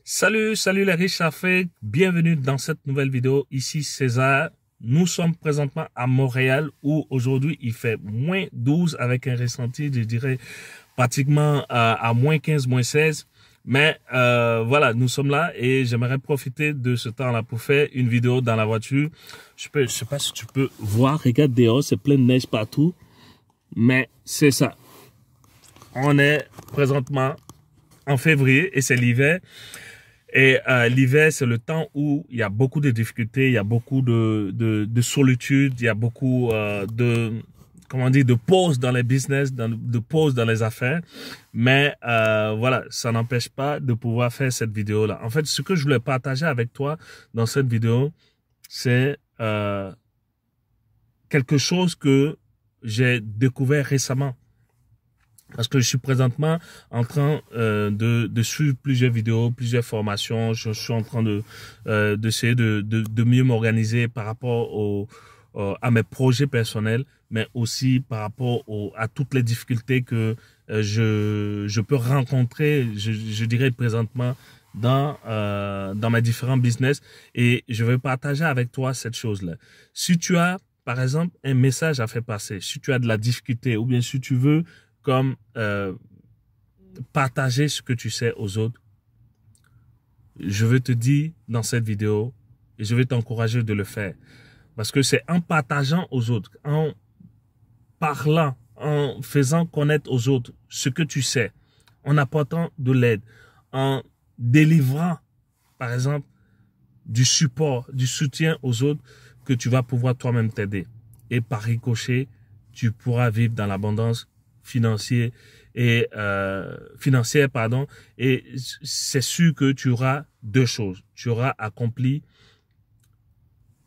Salut les riches d'Afrique, bienvenue dans cette nouvelle vidéo, ici César. Nous sommes présentement à Montréal où aujourd'hui il fait moins 12 avec un ressenti, je dirais, pratiquement à moins 15, moins 16. Mais voilà, nous sommes là et j'aimerais profiter de ce temps-là pour faire une vidéo dans la voiture. Je sais pas si tu peux voir, regarde dehors, c'est plein de neige partout. Mais c'est ça. On est présentement en février et c'est l'hiver. Et l'hiver, c'est le temps où il y a beaucoup de difficultés, il y a beaucoup de solitude, il y a beaucoup de pause dans les business, de pause dans les affaires. Mais voilà, ça n'empêche pas de pouvoir faire cette vidéo-là. En fait, ce que je voulais partager avec toi dans cette vidéo, c'est quelque chose que j'ai découvert récemment. Parce que je suis présentement en train de suivre plusieurs vidéos, plusieurs formations. Je suis en train d'essayer de mieux m'organiser par rapport à mes projets personnels, mais aussi par rapport à toutes les difficultés que je peux rencontrer, je dirais présentement, dans mes différents business. Et je vais partager avec toi cette chose-là. Si tu as, par exemple, un message à faire passer, si tu as de la difficulté ou bien si tu veux comme partager ce que tu sais aux autres, je veux te dire dans cette vidéo et je vais t'encourager de le faire. Parce que c'est en partageant aux autres, en parlant, en faisant connaître aux autres ce que tu sais, en apportant de l'aide, en délivrant, par exemple, du support, du soutien aux autres, que tu vas pouvoir toi-même t'aider. Et par ricochet, tu pourras vivre dans l'abondance financière, et c'est sûr que tu auras deux choses. Tu auras accompli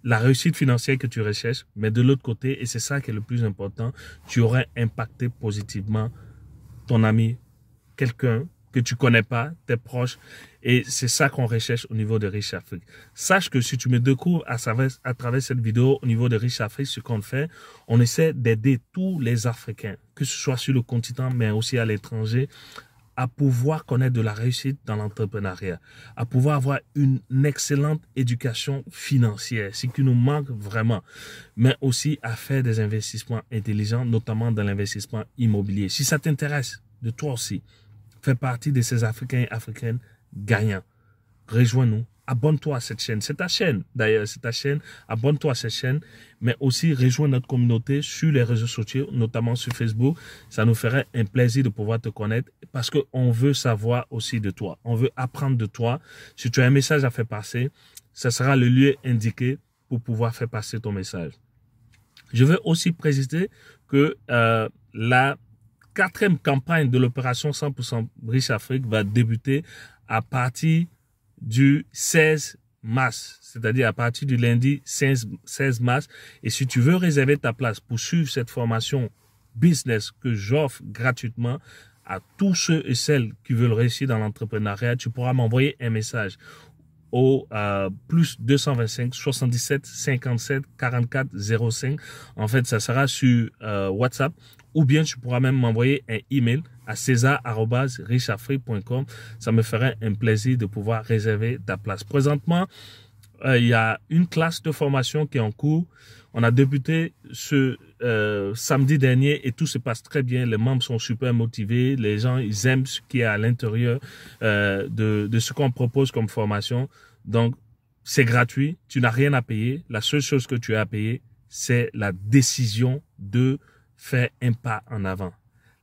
la réussite financière que tu recherches, mais de l'autre côté, et c'est ça qui est le plus important, tu auras impacté positivement ton ami, quelqu'un que tu connais pas, tes proches, et c'est ça qu'on recherche au niveau de Riche Afrique. Sache que si tu me découvres à travers cette vidéo au niveau de Riche Afrique, ce qu'on fait, on essaie d'aider tous les Africains, que ce soit sur le continent, mais aussi à l'étranger, à pouvoir connaître de la réussite dans l'entrepreneuriat, à pouvoir avoir une excellente éducation financière, ce qui nous manque vraiment, mais aussi à faire des investissements intelligents, notamment dans l'investissement immobilier. Si ça t'intéresse, de toi aussi, fais partie de ces Africains et Africaines gagnants. Rejoins-nous. Abonne-toi à cette chaîne. C'est ta chaîne, d'ailleurs, c'est ta chaîne. Abonne-toi à cette chaîne, mais aussi rejoins notre communauté sur les réseaux sociaux, notamment sur Facebook. Ça nous ferait un plaisir de pouvoir te connaître parce qu'on veut savoir aussi de toi. On veut apprendre de toi. Si tu as un message à faire passer, ce sera le lieu indiqué pour pouvoir faire passer ton message. Je veux aussi préciser que la 4e campagne de l'opération 100% Riche Afrique va débuter à partir du 16 mars, c'est-à-dire à partir du lundi 16 mars. Et si tu veux réserver ta place pour suivre cette formation business que j'offre gratuitement à tous ceux et celles qui veulent réussir dans l'entrepreneuriat, tu pourras m'envoyer un message au plus 225 77 57 44 05. En fait, ça sera sur WhatsApp, ou bien tu pourras même m'envoyer un email à cesar@richafrique.com. Ça me ferait un plaisir de pouvoir réserver ta place. Présentement, il y a une classe de formation qui est en cours. On a débuté ce samedi dernier et tout se passe très bien. Les membres sont super motivés. Les gens, ils aiment ce qui est à l'intérieur de ce qu'on propose comme formation. Donc, c'est gratuit. Tu n'as rien à payer. La seule chose que tu as à payer, c'est la décision de faire un pas en avant.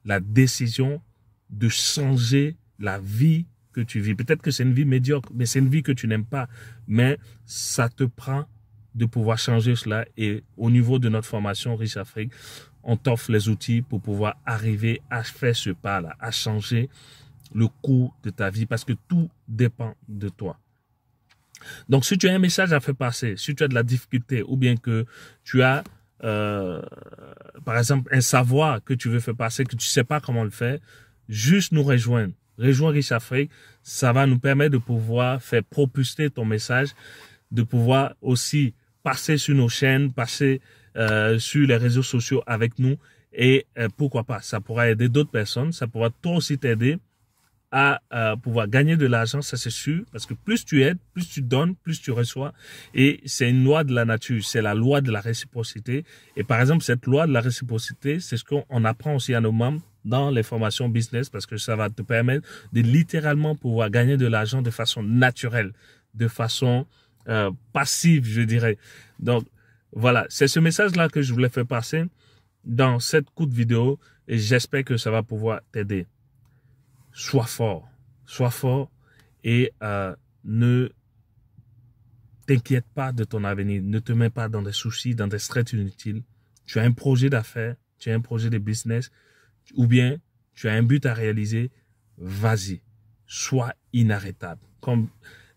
La décision de changer la vie que tu vis. Peut-être que c'est une vie médiocre, mais c'est une vie que tu n'aimes pas. Mais ça te prend de pouvoir changer cela. Et au niveau de notre formation Riche Afrique, on t'offre les outils pour pouvoir arriver à faire ce pas-là, à changer le cours de ta vie parce que tout dépend de toi. Donc, si tu as un message à faire passer, si tu as de la difficulté ou bien que tu as, par exemple, un savoir que tu veux faire passer, que tu ne sais pas comment le faire, juste nous rejoindre. Rejoins Riche Afrique, ça va nous permettre de pouvoir faire propulser ton message, de pouvoir aussi passer sur nos chaînes, passer sur les réseaux sociaux avec nous et pourquoi pas, ça pourra aider d'autres personnes, ça pourra toi aussi t'aider à pouvoir gagner de l'argent, ça c'est sûr, parce que plus tu aides, plus tu donnes, plus tu reçois. Et c'est une loi de la nature, c'est la loi de la réciprocité. Et par exemple, cette loi de la réciprocité, c'est ce qu'on apprend aussi à nos membres dans les formations business, parce que ça va te permettre de littéralement pouvoir gagner de l'argent de façon naturelle, de façon passive, je dirais. Donc, voilà, c'est ce message-là que je voulais faire passer dans cette courte vidéo et j'espère que ça va pouvoir t'aider. Sois fort et ne t'inquiète pas de ton avenir, ne te mets pas dans des soucis, dans des stress inutiles. Tu as un projet d'affaires, tu as un projet de business ou bien tu as un but à réaliser, vas-y, sois inarrêtable. Comme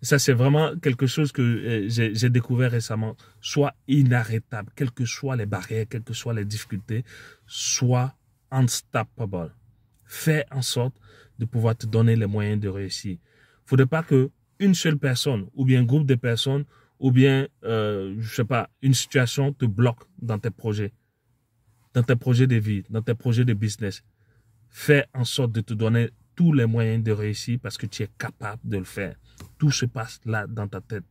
ça, c'est vraiment quelque chose que j'ai découvert récemment. Sois inarrêtable, quelles que soient les barrières, quelles que soient les difficultés, sois unstoppable. Fais en sorte de pouvoir te donner les moyens de réussir. Il ne faudrait pas que une seule personne, ou bien un groupe de personnes, ou bien, je sais pas, une situation te bloque dans tes projets de vie, dans tes projets de business. Fais en sorte de te donner tous les moyens de réussir parce que tu es capable de le faire. Tout se passe là dans ta tête.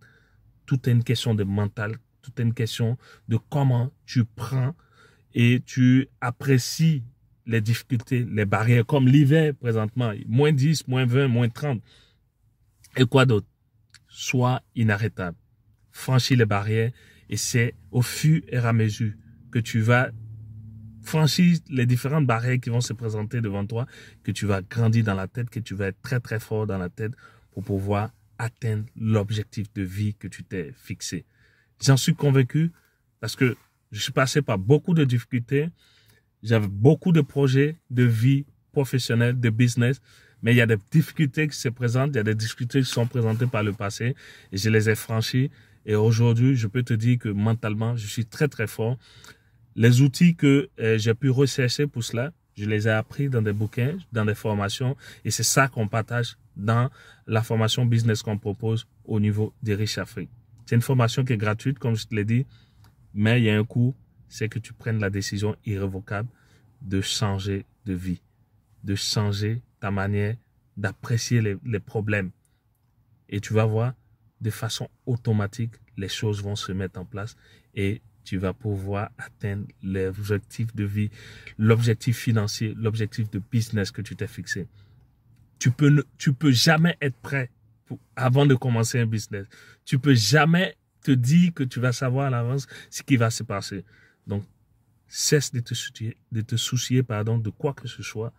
Tout est une question de mental, tout est une question de comment tu prends et tu apprécies les difficultés, les barrières, comme l'hiver présentement, moins 10, moins 20, moins 30. Et quoi d'autre? Sois inarrêtable. Franchis les barrières et c'est au fur et à mesure que tu vas franchir les différentes barrières qui vont se présenter devant toi, que tu vas grandir dans la tête, que tu vas être très très fort dans la tête pour pouvoir atteindre l'objectif de vie que tu t'es fixé. J'en suis convaincu parce que je suis passé par beaucoup de difficultés. J'avais beaucoup de projets de vie professionnelle, de business, mais il y a des difficultés qui se présentent, il y a des difficultés qui sont présentées par le passé et je les ai franchies. Et aujourd'hui, je peux te dire que mentalement, je suis très très fort. Les outils que j'ai pu rechercher pour cela, je les ai appris dans des bouquins, dans des formations et c'est ça qu'on partage dans la formation business qu'on propose au niveau des Riches Afrique. C'est une formation qui est gratuite, comme je te l'ai dit, mais il y a un coût, c'est que tu prennes la décision irrévocable de changer de vie, de changer ta manière d'apprécier les problèmes. Et tu vas voir, de façon automatique, les choses vont se mettre en place et tu vas pouvoir atteindre l'objectif de vie, l'objectif financier, l'objectif de business que tu t'es fixé. Tu peux jamais être prêt avant de commencer un business. Tu peux jamais te dire que tu vas savoir à l'avance ce qui va se passer. Donc, cesse de te soucier de quoi que ce soit,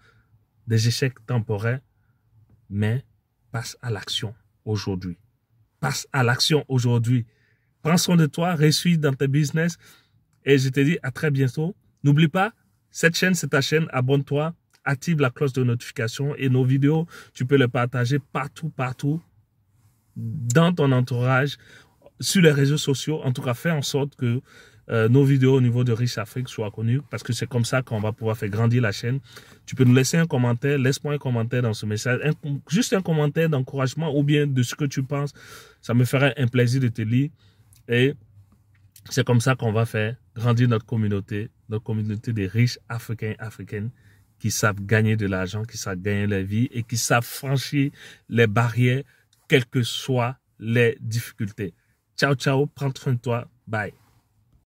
des échecs temporaires, mais passe à l'action aujourd'hui. Passe à l'action aujourd'hui. Prends soin de toi, réussis dans tes business et je te dis à très bientôt. N'oublie pas, cette chaîne, c'est ta chaîne. Abonne-toi, active la cloche de notification et nos vidéos, tu peux les partager partout dans ton entourage, sur les réseaux sociaux. En tout cas, fais en sorte que nos vidéos au niveau de Riches Afrique soient connues parce que c'est comme ça qu'on va pouvoir faire grandir la chaîne. Tu peux nous laisser un commentaire, laisse-moi un commentaire dans ce message, juste un commentaire d'encouragement ou bien de ce que tu penses. Ça me ferait un plaisir de te lire. Et c'est comme ça qu'on va faire grandir notre communauté des riches africaines qui savent gagner de l'argent, qui savent gagner leur vie et qui savent franchir les barrières, quelles que soient les difficultés. Ciao, ciao, prends soin de toi, bye.